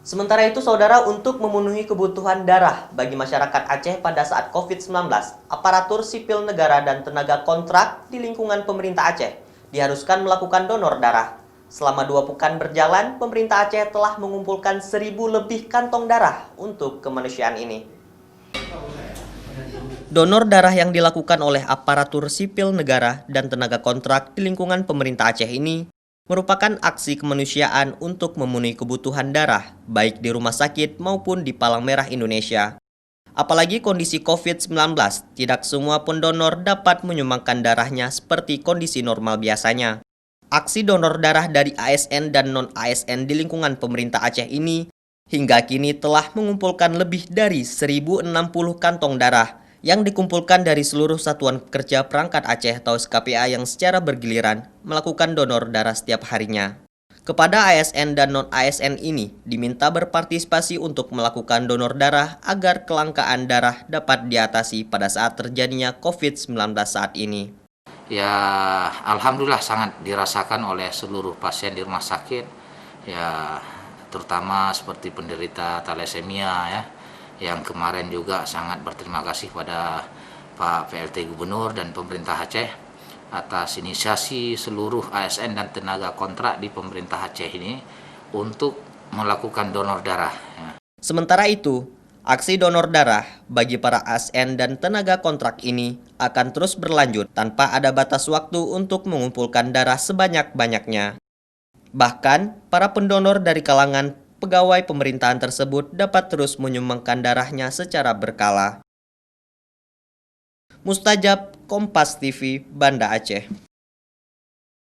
Sementara itu, saudara, untuk memenuhi kebutuhan darah bagi masyarakat Aceh pada saat COVID-19, aparatur sipil negara dan tenaga kontrak di lingkungan pemerintah Aceh diharuskan melakukan donor darah. Selama 2 pekan berjalan, pemerintah Aceh telah mengumpulkan 1.000 lebih kantong darah untuk kemanusiaan ini. Donor darah yang dilakukan oleh aparatur sipil negara dan tenaga kontrak di lingkungan pemerintah Aceh ini merupakan aksi kemanusiaan untuk memenuhi kebutuhan darah, baik di rumah sakit maupun di Palang Merah Indonesia. Apalagi kondisi COVID-19, tidak semua pendonor dapat menyumbangkan darahnya seperti kondisi normal biasanya. Aksi donor darah dari ASN dan non-ASN di lingkungan pemerintah Aceh ini hingga kini telah mengumpulkan lebih dari 1.060 kantong darah yang dikumpulkan dari seluruh satuan kerja perangkat Aceh atau SKPA yang secara bergiliran melakukan donor darah setiap harinya. Kepada ASN dan non-ASN ini diminta berpartisipasi untuk melakukan donor darah agar kelangkaan darah dapat diatasi pada saat terjadinya COVID-19 saat ini. Ya, alhamdulillah sangat dirasakan oleh seluruh pasien di rumah sakit, ya terutama seperti penderita thalassemia ya, yang kemarin juga sangat berterima kasih pada Pak PLT Gubernur dan pemerintah Aceh atas inisiasi seluruh ASN dan tenaga kontrak di pemerintah Aceh ini untuk melakukan donor darah. Ya. Sementara itu, aksi donor darah bagi para ASN dan tenaga kontrak ini akan terus berlanjut tanpa ada batas waktu untuk mengumpulkan darah sebanyak-banyaknya. Bahkan, para pendonor dari kalangan pegawai pemerintahan tersebut dapat terus menyumbangkan darahnya secara berkala. Mustajab, Kompas TV, Banda Aceh.